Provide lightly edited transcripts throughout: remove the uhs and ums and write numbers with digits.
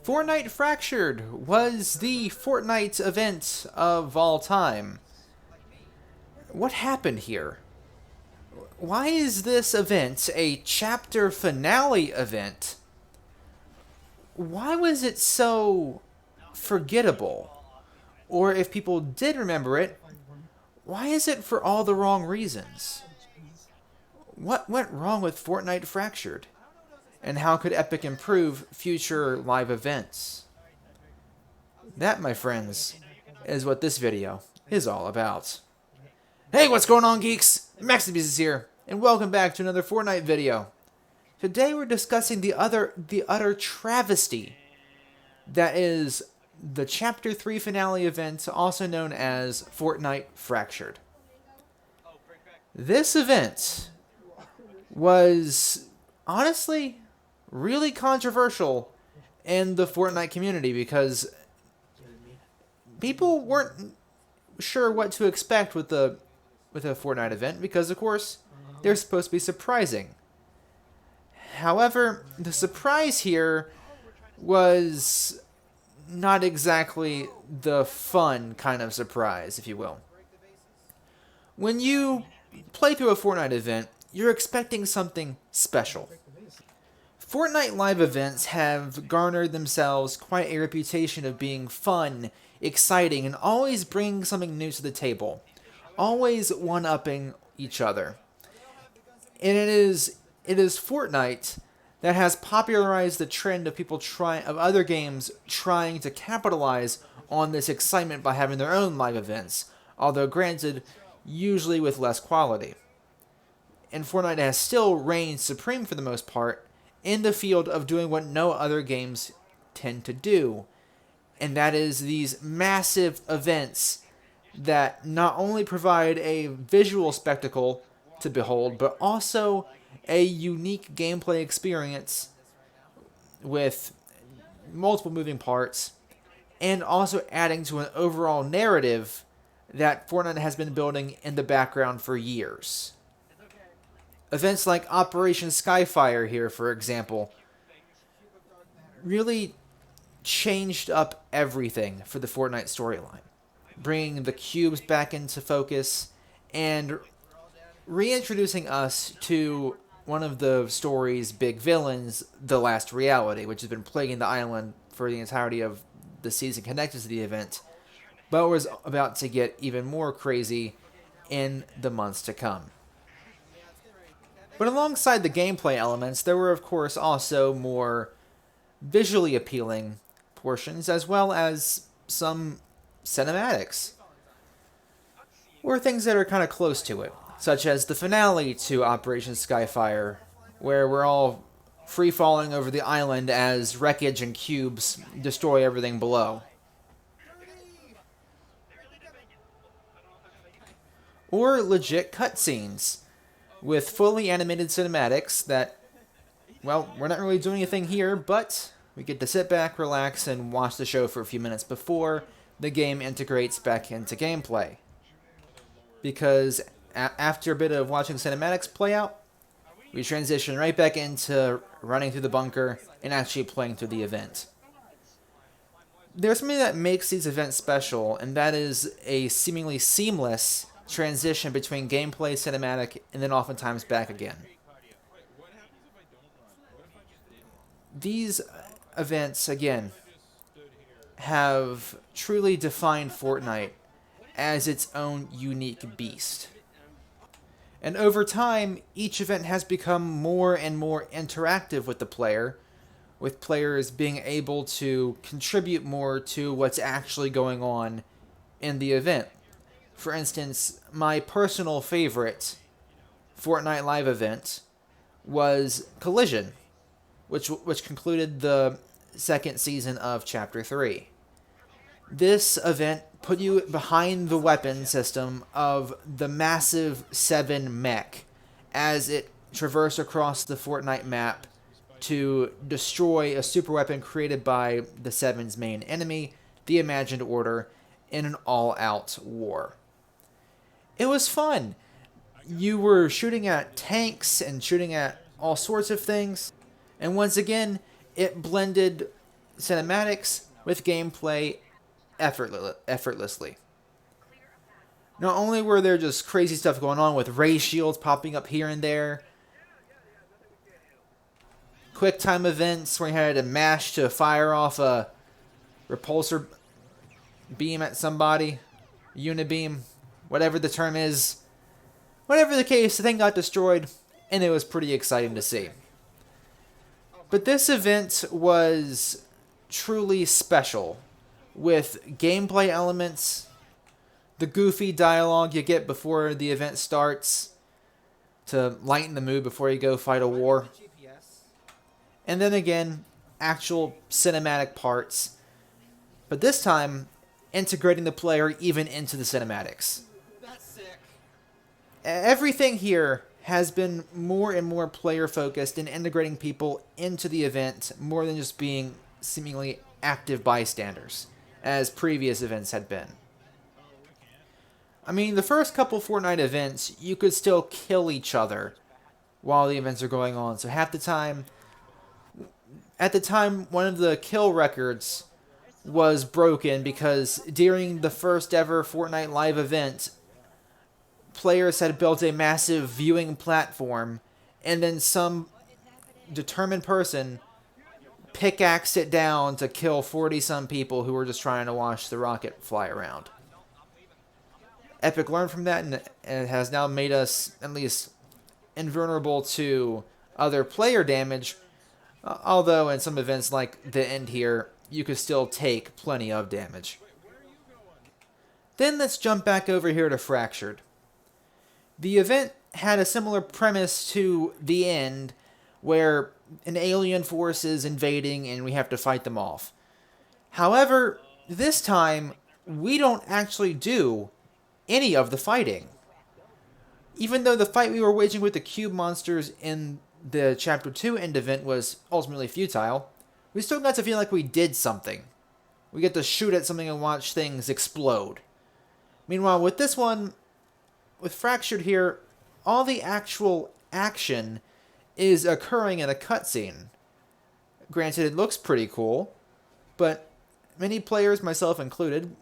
Fortnite Fractured was the Fortnite event of all time. What happened here? Why is this event a chapter finale event? Why was it so forgettable? Or if people did remember it, why is it for all the wrong reasons? What went wrong with Fortnite Fractured? And how could Epic improve future live events? That, my friends, is what this video is all about. Hey, what's going on, geeks? Maxusthebeast is here, and welcome back to another Fortnite video. Today we're discussing the utter travesty that is the Chapter 3 finale event, also known as Fortnite Fractured. This event was, honestly, really controversial in the Fortnite community because people weren't sure what to expect with a Fortnite event because, of course, they're supposed to be surprising. However, the surprise here was not exactly the fun kind of surprise, if you will. When you play through a Fortnite event, you're expecting something special. Fortnite live events have garnered themselves quite a reputation of being fun, exciting, and always bringing something new to the table. Always one-upping each other. And it is Fortnite that has popularized the trend of of other games trying to capitalize on this excitement by having their own live events, although granted, usually with less quality. And Fortnite has still reigned supreme for the most part in the field of doing what no other games tend to do, and that is these massive events that not only provide a visual spectacle to behold, but also a unique gameplay experience with multiple moving parts, and also adding to an overall narrative that Fortnite has been building in the background for years. Events like Operation Skyfire here, for example, really changed up everything for the Fortnite storyline, bringing the cubes back into focus and reintroducing us to one of the story's big villains, the Last Reality, which has been plaguing the island for the entirety of the season connected to the event, but was about to get even more crazy in the months to come. But alongside the gameplay elements, there were of course also more visually appealing portions, as well as some cinematics, or things that are kind of close to it, such as the finale to Operation Skyfire, where we're all free-falling over the island as wreckage and cubes destroy everything below. Or legit cutscenes with fully animated cinematics that, well, we're not really doing anything here, but we get to sit back, relax, and watch the show for a few minutes before the game integrates back into gameplay. Because after a bit of watching cinematics play out, we transition right back into running through the bunker and actually playing through the event. There's something that makes these events special, and that is a seemingly seamless transition between gameplay, cinematic, and then oftentimes back again. These events, again, have truly defined Fortnite as its own unique beast. And over time, each event has become more and more interactive with the player, with players being able to contribute more to what's actually going on in the event. For instance, my personal favorite Fortnite live event was Collision, which concluded the second season of Chapter 3. This event put you behind the weapon system of the massive 7 mech as it traversed across the Fortnite map to destroy a super weapon created by the 7's main enemy, the Imagined Order, in an all-out war. It was fun. You were shooting at tanks and shooting at all sorts of things. And once again, it blended cinematics with gameplay effortlessly. Not only were there just crazy stuff going on with ray shields popping up here and there, quick time events where you had to mash to fire off a repulsor beam at somebody, unibeam, whatever the term is. Whatever the case, the thing got destroyed, and it was pretty exciting to see. But this event was truly special, with gameplay elements, the goofy dialogue you get before the event starts to lighten the mood before you go fight a war. And then again, actual cinematic parts. But this time, integrating the player even into the cinematics. That's sick. Everything here has been more and more player focused in integrating people into the event more than just being seemingly active bystanders, as previous events had been. I mean, the first couple Fortnite events, you could still kill each other while the events are going on. So half the time, at the time, one of the kill records was broken because during the first ever Fortnite live event, players had built a massive viewing platform, and then some determined person pickaxed it down to kill 40-some people who were just trying to watch the rocket fly around. Epic learned from that, and it has now made us at least invulnerable to other player damage, although in some events like the end here, you could still take plenty of damage. Then let's jump back over here to Fractured. The event had a similar premise to the end, where an alien force is invading and we have to fight them off. However, this time, we don't actually do any of the fighting. Even though the fight we were waging with the cube monsters in the Chapter 2 end event was ultimately futile, we still got to feel like we did something. We get to shoot at something and watch things explode. Meanwhile, with this one, with Fractured here, all the actual action is occurring in a cutscene. Granted, it looks pretty cool, but many players, myself included,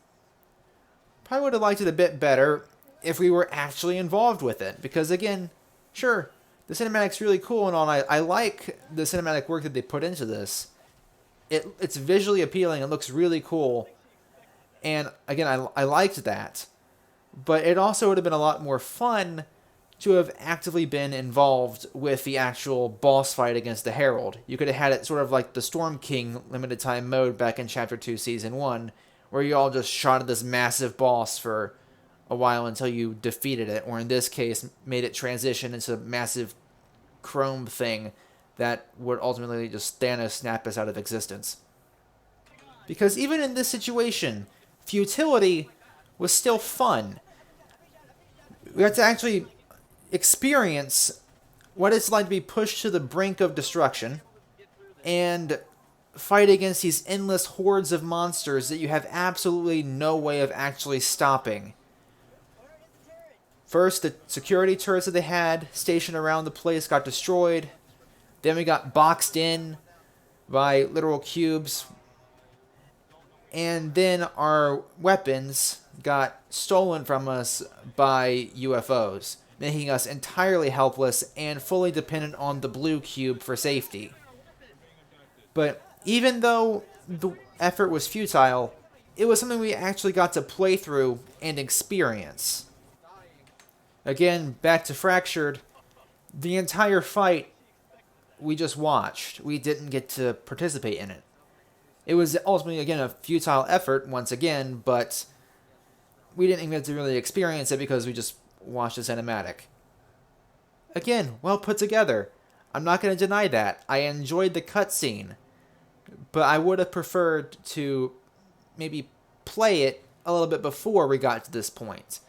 probably would have liked it a bit better if we were actually involved with it. Because again, sure, the cinematic's really cool and all. I like the cinematic work that they put into this. It's visually appealing. It looks really cool. And again, I liked that. But it also would have been a lot more fun to have actively been involved with the actual boss fight against the Herald. You could have had it sort of like the Storm King limited time mode back in Chapter 2 Season 1, where you all just shot at this massive boss for a while until you defeated it, or in this case, made it transition into a massive chrome thing that would ultimately just Thanos snap us out of existence. Because even in this situation, futility was still fun. We had to actually experience what it's like to be pushed to the brink of destruction and fight against these endless hordes of monsters that you have absolutely no way of actually stopping. First, the security turrets that they had stationed around the place got destroyed. Then we got boxed in by literal cubes. And then our weapons got stolen from us by UFOs, making us entirely helpless and fully dependent on the blue cube for safety. But even though the effort was futile, it was something we actually got to play through and experience. Again, back to Fractured, the entire fight we just watched. We didn't get to participate in it. It was ultimately, again, a futile effort once again, but we didn't even get to really experience it because we just watched the cinematic. Again, well put together. I'm not going to deny that. I enjoyed the cutscene, but I would have preferred to maybe play it a little bit before we got to this point.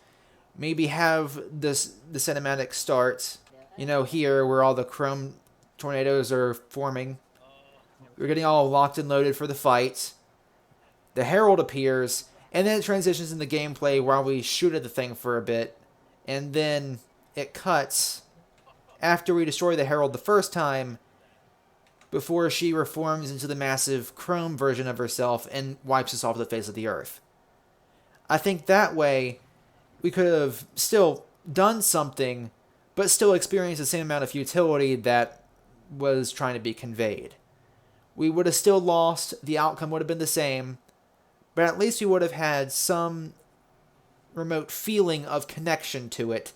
Maybe have the cinematic start, here where all the chrome tornadoes are forming. We're getting all locked and loaded for the fight. The Herald appears, and then it transitions into gameplay while we shoot at the thing for a bit, and then it cuts after we destroy the Herald the first time, before she reforms into the massive chrome version of herself and wipes us off the face of the earth. I think that way we could have still done something, but still experienced the same amount of futility that was trying to be conveyed. We would have still lost, the outcome would have been the same, but at least we would have had some remote feeling of connection to it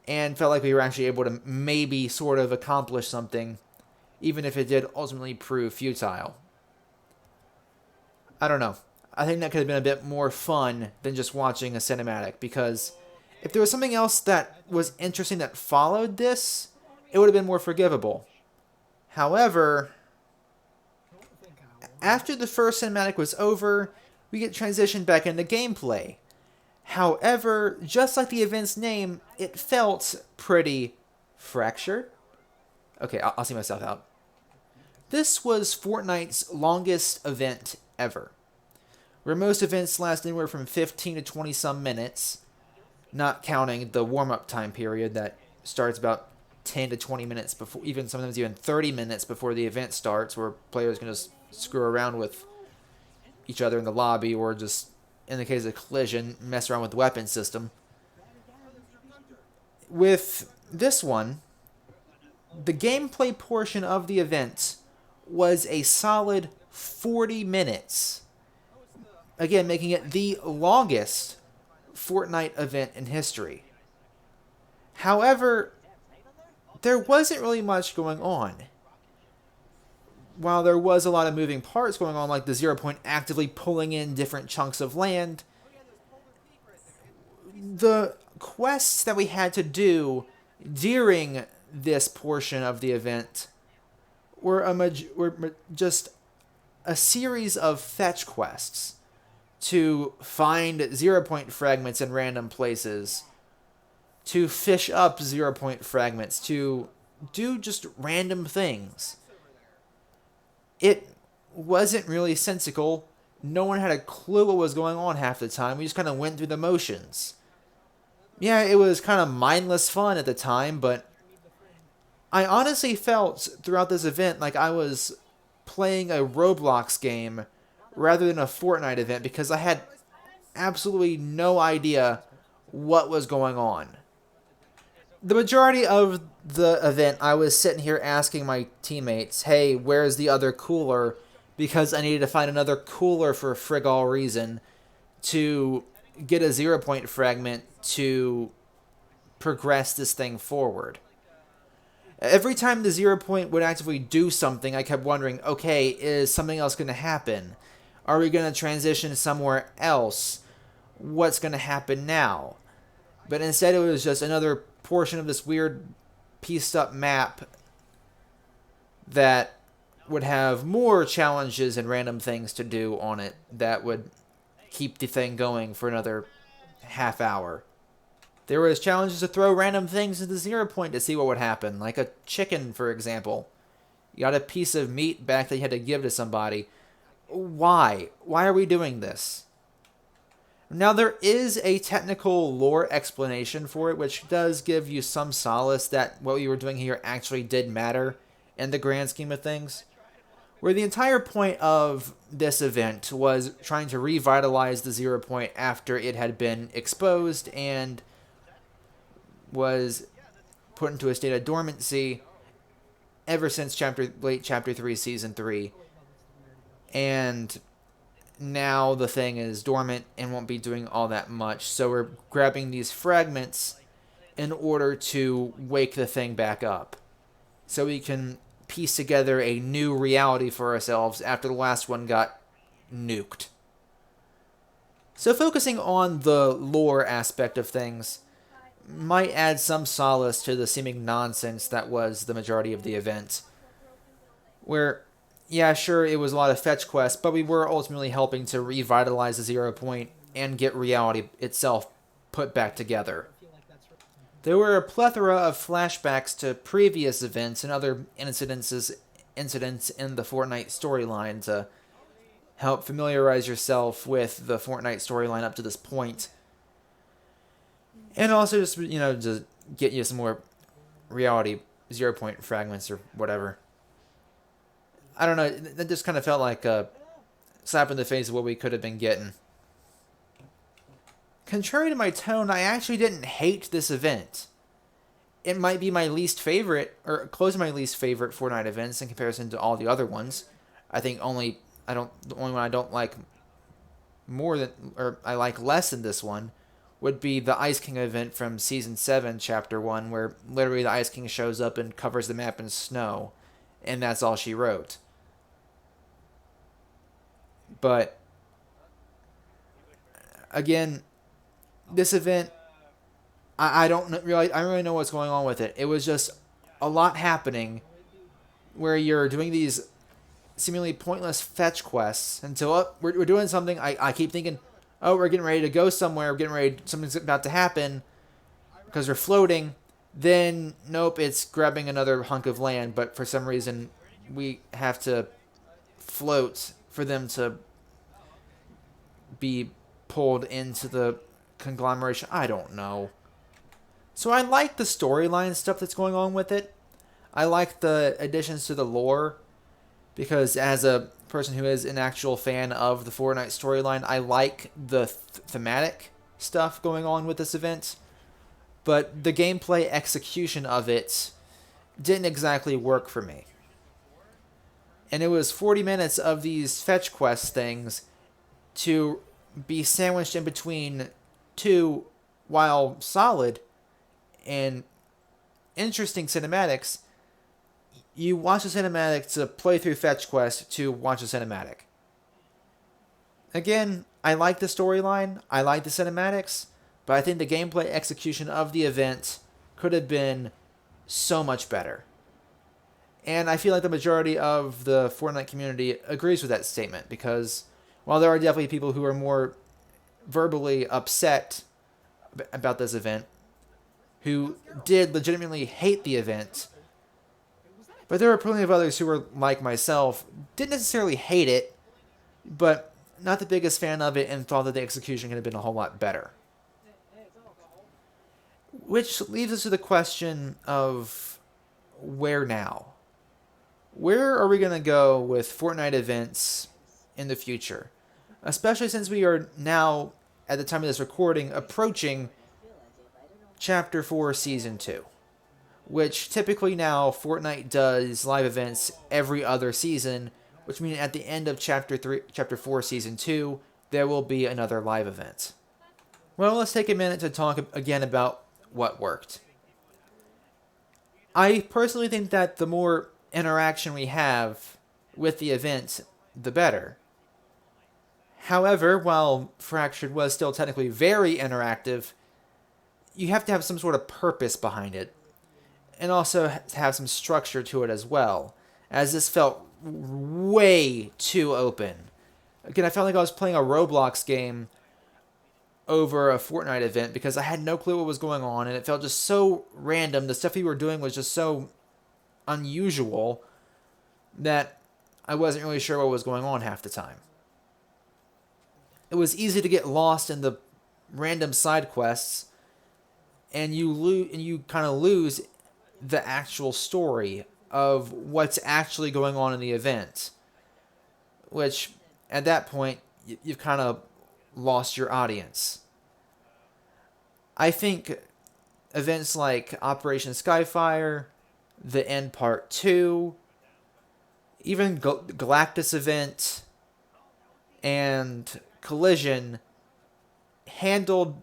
and felt like we were actually able to maybe sort of accomplish something, even if it did ultimately prove futile. I don't know. I think that could have been a bit more fun than just watching a cinematic, because if there was something else that was interesting that followed this, it would have been more forgivable. However, after the first cinematic was over, we get transitioned back into gameplay. However, just like the event's name, it felt pretty fractured. Okay, I'll see myself out. This was Fortnite's longest event ever, where most events last anywhere from 15 to 20 some minutes, not counting the warm-up time period that starts about 10 to 20 minutes before, sometimes even 30 minutes before the event starts, where players can just screw around with each other in the lobby, or just, in the case of collision, mess around with the weapon system. With this one, the gameplay portion of the event was a solid 40 minutes. Again, making it the longest Fortnite event in history. However, there wasn't really much going on. While there was a lot of moving parts going on, like the 0 Point actively pulling in different chunks of land, the quests that we had to do during this portion of the event were just a series of fetch quests to find 0 Point fragments in random places, to fish up 0 Point fragments, to do just random things. It wasn't really sensical. No one had a clue what was going on half the time. We just kind of went through the motions. Yeah, it was kind of mindless fun at the time, but I honestly felt throughout this event like I was playing a Roblox game rather than a Fortnite event, because I had absolutely no idea what was going on. The majority of the event, I was sitting here asking my teammates, hey, where's the other cooler? Because I needed to find another cooler for frig all reason to get a 0 Point fragment to progress this thing forward. Every time the 0 Point would actively do something, I kept wondering, okay, is something else going to happen? Are we going to transition somewhere else? What's going to happen now? But instead it was just another portion of this weird pieced up map that would have more challenges and random things to do on it that would keep the thing going for another half hour. There was challenges to throw random things into 0 Point to see what would happen, like a chicken, for example. You got a piece of meat back that you had to give to somebody. Why? Why are we doing this? Now, there is a technical lore explanation for it, which does give you some solace that what we were doing here actually did matter in the grand scheme of things. Where the entire point of this event was trying to revitalize the 0 Point after it had been exposed and was put into a state of dormancy ever since late Chapter 3, Season 3. And now the thing is dormant and won't be doing all that much. So we're grabbing these fragments in order to wake the thing back up, so we can piece together a new reality for ourselves after the last one got nuked. So focusing on the lore aspect of things might add some solace to the seeming nonsense that was the majority of the event. Where, yeah, sure, it was a lot of fetch quests, but we were ultimately helping to revitalize the 0 Point and get reality itself put back together. There were a plethora of flashbacks to previous events and other incidents in the Fortnite storyline to help familiarize yourself with the Fortnite storyline up to this point. And also just, just get you some more reality 0 Point fragments or whatever. I don't know, that just kind of felt like a slap in the face of what we could have been getting. Contrary to my tone, I actually didn't hate this event. It might be my least favorite, or close to my least favorite Fortnite events in comparison to all the other ones. I think the only one I don't like more than, or I like less than this one, would be the Ice King event from Season 7, Chapter 1, where literally the Ice King shows up and covers the map in snow, and that's all she wrote. But, again, this event, I don't really know what's going on with it. It was just a lot happening where you're doing these seemingly pointless fetch quests until we're doing something. I keep thinking, oh, we're getting ready to go somewhere. We're getting ready. Something's about to happen because we're floating. Then, nope, it's grabbing another hunk of land. But for some reason, we have to float for them to be pulled into the conglomeration. I don't know. So I like the storyline stuff that's going on with it. I like the additions to the lore, because as a person who is an actual fan of the Fortnite storyline, I like the thematic stuff going on with this event. But the gameplay execution of it didn't exactly work for me. And it was 40 minutes of these fetch quest things to be sandwiched in between two, while solid and interesting cinematics. You watch the cinematic to play through fetch quest to watch the cinematic. Again, I like the storyline, I like the cinematics, but I think the gameplay execution of the event could have been so much better. And I feel like the majority of the Fortnite community agrees with that statement, because while there are definitely people who are more verbally upset about this event, who did legitimately hate the event, but there were plenty of others who were like myself, didn't necessarily hate it, but not the biggest fan of it, and thought that the execution could have been a whole lot better. Which leads us to the question of where now? Where are we going to go with Fortnite events in the future? Especially since we are now, at the time of this recording, approaching Chapter 4 Season 2. Which typically now Fortnite does live events every other season, which means at the end of Chapter 4 Season 2, there will be another live event. Well, let's take a minute to talk again about what worked. I personally think that the more interaction we have with the event, the better. However, while Fractured was still technically very interactive, you have to have some sort of purpose behind it, and also have some structure to it as well, as this felt way too open. Again, I felt like I was playing a Roblox game over a Fortnite event, because I had no clue what was going on, and it felt just so random. The stuff we were doing was just so unusual that I wasn't really sure what was going on half the time. It was easy to get lost in the random side quests, and you kind of lose the actual story of what's actually going on in the event, which at that point you've kind of lost your audience. I think events like Operation Skyfire, The End Part 2, even Galactus event, and Collision handled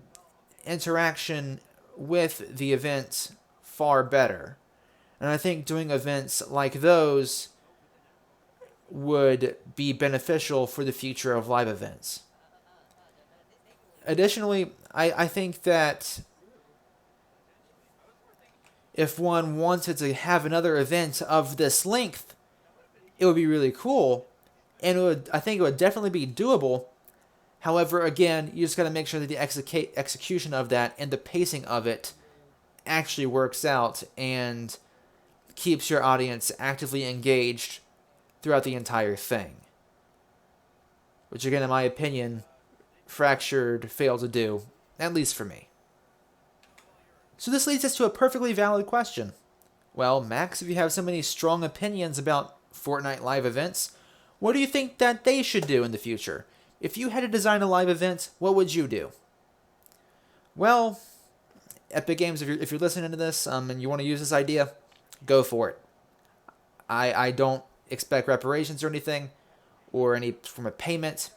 interaction with the event far better. And I think doing events like those would be beneficial for the future of live events. Additionally, I think that if one wanted to have another event of this length, it would be really cool, and I think it would definitely be doable. However, again, you just got to make sure that the execution of that and the pacing of it actually works out and keeps your audience actively engaged throughout the entire thing. Which, again, in my opinion, Fractured failed to do, at least for me. So this leads us to a perfectly valid question. Well, Max, if you have so many strong opinions about Fortnite live events, what do you think that they should do in the future? If you had to design a live event, what would you do? Well, Epic Games, if you're listening to this and you want to use this idea, go for it. I don't expect reparations or anything, or any form of payment.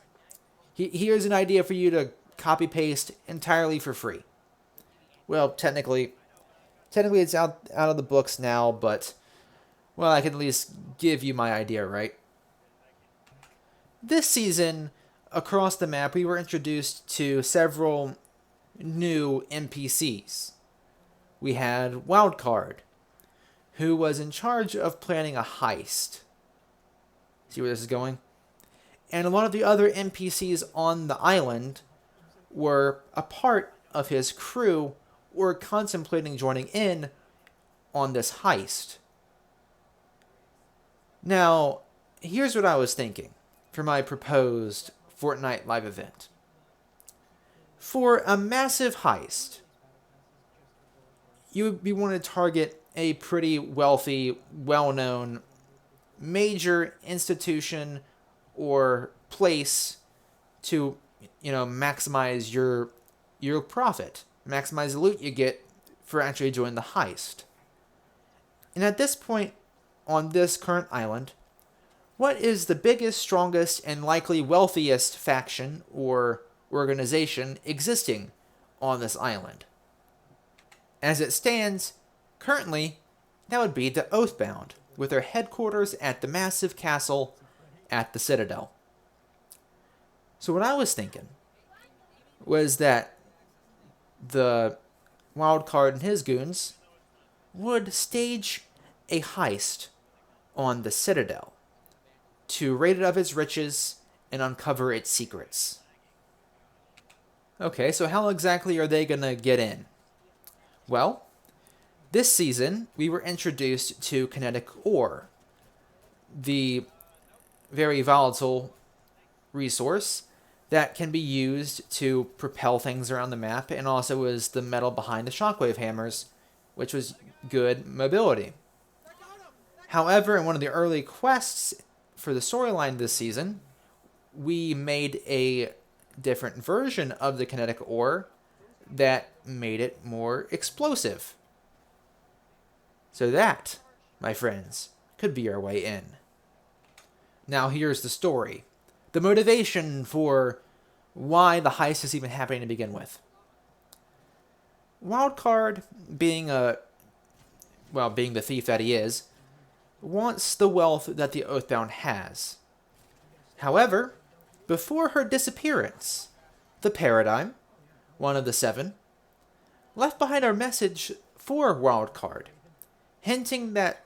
Here's an idea for you to copy paste entirely for free. Well, technically it's out of the books now, but well, I can at least give you my idea, right? This season, across the map, we were introduced to several new NPCs. We had Wildcard, who was in charge of planning a heist. See where this is going? And a lot of the other NPCs on the island were a part of his crew or contemplating joining in on this heist. Now, here's what I was thinking for my proposed Fortnite live event. For a massive heist, you would want to target a pretty wealthy, well-known, major institution or place to, maximize your profit, maximize the loot you get for actually joining the heist. And at this point on this current island, what is the biggest, strongest, and likely wealthiest faction or organization existing on this island? As it stands, currently, that would be the Oathbound, with their headquarters at the massive castle at the Citadel. So what I was thinking was that the Wildcard and his goons would stage a heist on the Citadel to raid it of its riches and uncover its secrets. Okay, so how exactly are they going to get in? Well, this season, we were introduced to kinetic ore, the very volatile resource that can be used to propel things around the map, and also was the metal behind the shockwave hammers, which was good mobility. However, in one of the early quests for the storyline this season, we made a different version of the kinetic ore that made it more explosive. So that, my friends, could be our way in. Now here's the story. The motivation for why the heist is even happening to begin with. Wildcard, being the thief that he is, wants the wealth that the Oathbound has. However, before her disappearance, the Paradigm, one of the seven, left behind a message for Wildcard, hinting that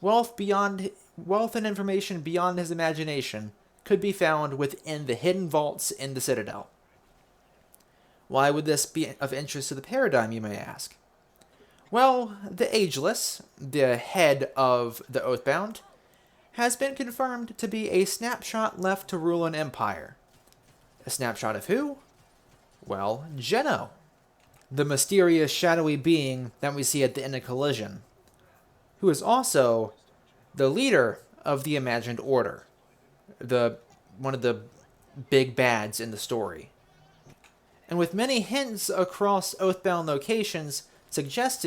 wealth and information beyond his imagination could be found within the hidden vaults in the Citadel. Why would this be of interest to the Paradigm, you may ask? Well, the Ageless, the head of the Oathbound, has been confirmed to be a snapshot left to rule an empire. A snapshot of who? Well, Geno, the mysterious shadowy being that we see at the end of Collision, who is also the leader of the Imagined Order, one of the big bads in the story. And with many hints across Oathbound locations suggest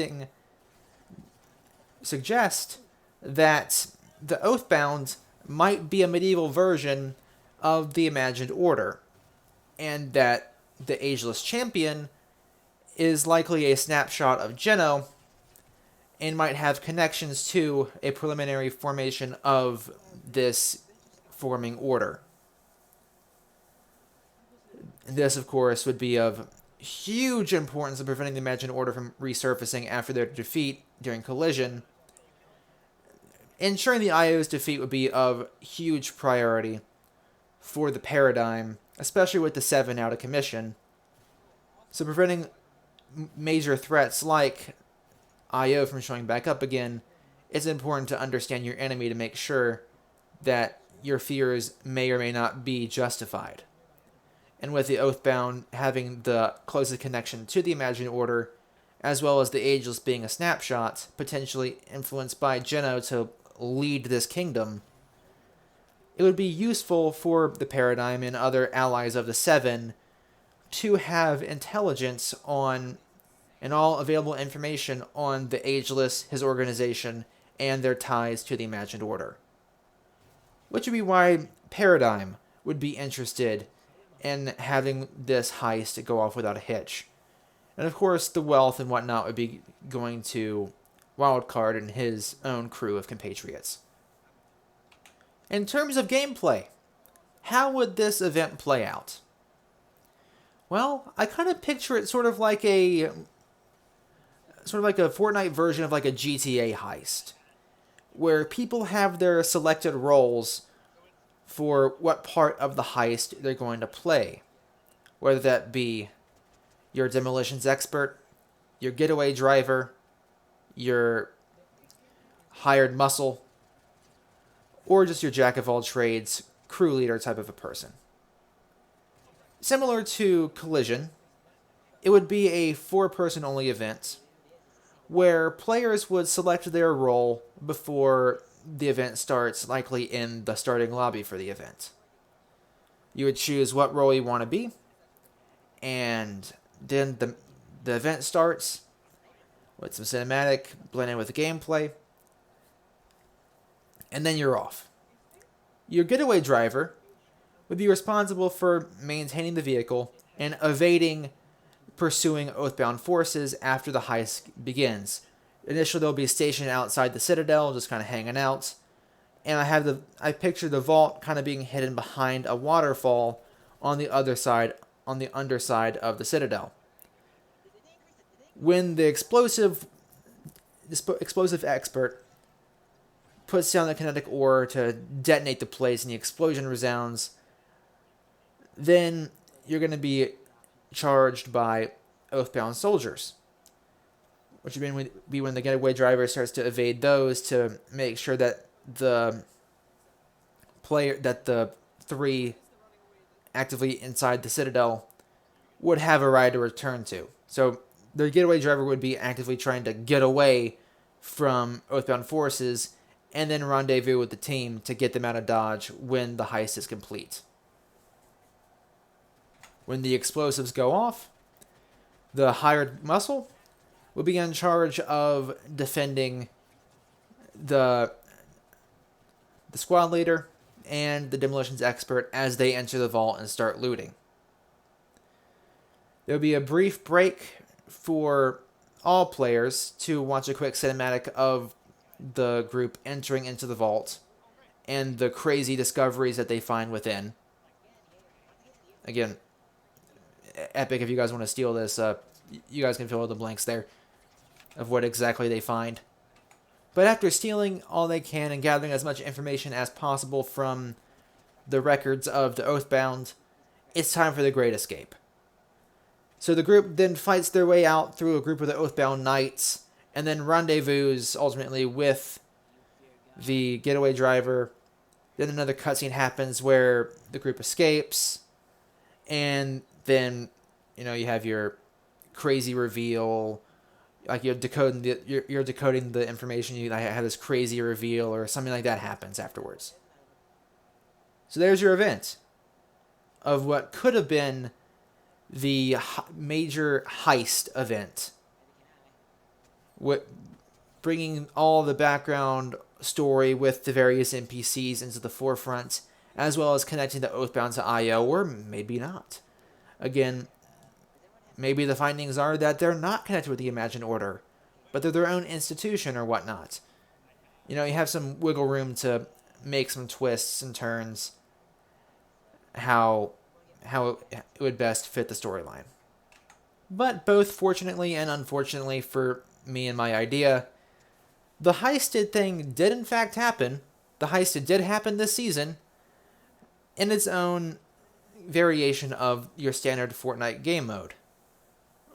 that the Oathbound might be a medieval version of the Imagined Order, and that the Ageless Champion is likely a snapshot of Geno and might have connections to a preliminary formation of this forming order. This, of course, would be of huge importance in preventing the Imagined Order from resurfacing after their defeat during Collision. Ensuring the IO's defeat would be of huge priority for the Paradigm, especially with the Seven out of commission. So preventing major threats like IO from showing back up again, it's important to understand your enemy to make sure that your fears may or may not be justified. And with the Oathbound having the closest connection to the Imagined Order, as well as the Ageless being a snapshot, potentially influenced by Geno to lead this kingdom, it would be useful for the Paradigm and other allies of the Seven to have intelligence on and all available information on the Ageless, his organization, and their ties to the Imagined Order. Which would be why Paradigm would be interested in having this heist go off without a hitch. And of course, the wealth and whatnot would be going to Wildcard and his own crew of compatriots. In terms of gameplay, how would this event play out? Well, I kind of picture it sort of like a Fortnite version of like a GTA heist, where people have their selected roles for what part of the heist they're going to play, whether that be your demolitions expert, your getaway driver, your hired muscle, or just your jack of all trades, crew leader type of a person. Similar to Collision, it would be a 4-person only event where players would select their role before the event starts, likely in the starting lobby for the event. You would choose what role you want to be, and then the event starts with some cinematic blended with the gameplay, and then you're off. Your getaway driver would be responsible for maintaining the vehicle and evading pursuing Oathbound forces after the heist begins. Initially, they'll be stationed outside the Citadel, just kind of hanging out. And I picture the vault kind of being hidden behind a waterfall on the underside of the Citadel. When the explosive expert puts down the kinetic ore to detonate the place and the explosion resounds, then you're going to be charged by Oathbound soldiers, which would be when the getaway driver starts to evade those to make sure that the 3 actively inside the Citadel would have a ride to return to. So the getaway driver would be actively trying to get away from Oathbound forces and then rendezvous with the team to get them out of Dodge when the heist is complete. When the explosives go off, the hired muscle will be in charge of defending the squad leader and the demolitions expert as they enter the vault and start looting. There will be a brief break for all players to watch a quick cinematic of the group entering into the vault and the crazy discoveries that they find within. Again, Epic, if you guys want to steal this, you guys can fill in the blanks there of what exactly they find. But after stealing all they can and gathering as much information as possible from the records of the Oathbound, it's time for the Great Escape. So the group then fights their way out through a group of the Oathbound Knights, and then rendezvous ultimately with the getaway driver. Then another cutscene happens where the group escapes, and then you have your crazy reveal, like you're decoding the information. You have this crazy reveal or something like that happens afterwards. So there's your event of what could have been the major heist event, bringing all the background story with the various NPCs into the forefront, as well as connecting the Oathbound to IO, or maybe not. Again, maybe the findings are that they're not connected with the Imagined Order, but they're their own institution or whatnot. You have some wiggle room to make some twists and turns how it would best fit the storyline. But both fortunately and unfortunately for me and my idea, the heisted thing did in fact happen. The heisted did happen this season in its own variation of your standard Fortnite game mode,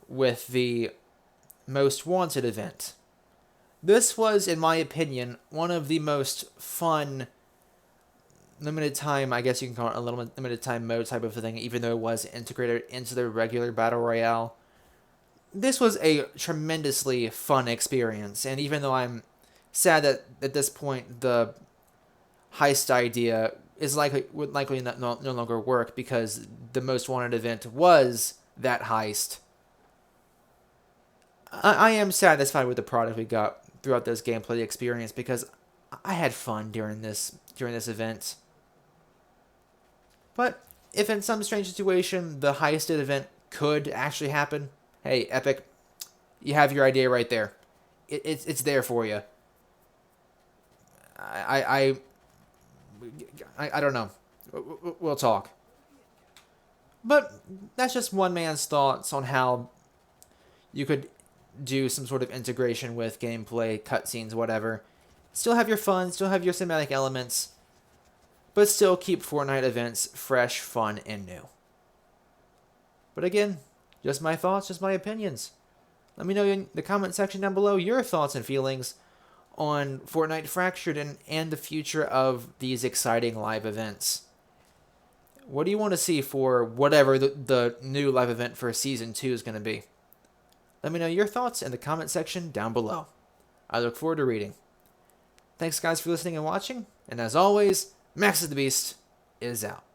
with the Most Wanted event. This was, in my opinion, one of the most fun limited time, I guess you can call it a little limited time mode type of thing, even though it was integrated into the regular Battle Royale. This was a tremendously fun experience, and even though I'm sad that at this point the heist idea would likely no longer work, because the Most Wanted event was that heist. I am satisfied with the product we got throughout this gameplay experience, because I had fun during this event. But if in some strange situation the heisted event could actually happen, hey, Epic, you have your idea right there. It's there for you. I don't know. We'll talk. But that's just one man's thoughts on how you could do some sort of integration with gameplay, cutscenes, whatever. Still have your fun, still have your cinematic elements, but still keep Fortnite events fresh, fun, and new. But again, just my thoughts, just my opinions. Let me know in the comment section down below your thoughts and feelings on Fortnite Fractured and the future of these exciting live events. What do you want to see for whatever the new live event for Season 2 is going to be? Let me know your thoughts in the comment section down below. I look forward to reading. Thanks guys for listening and watching, and as always, Maxusthebeast is out.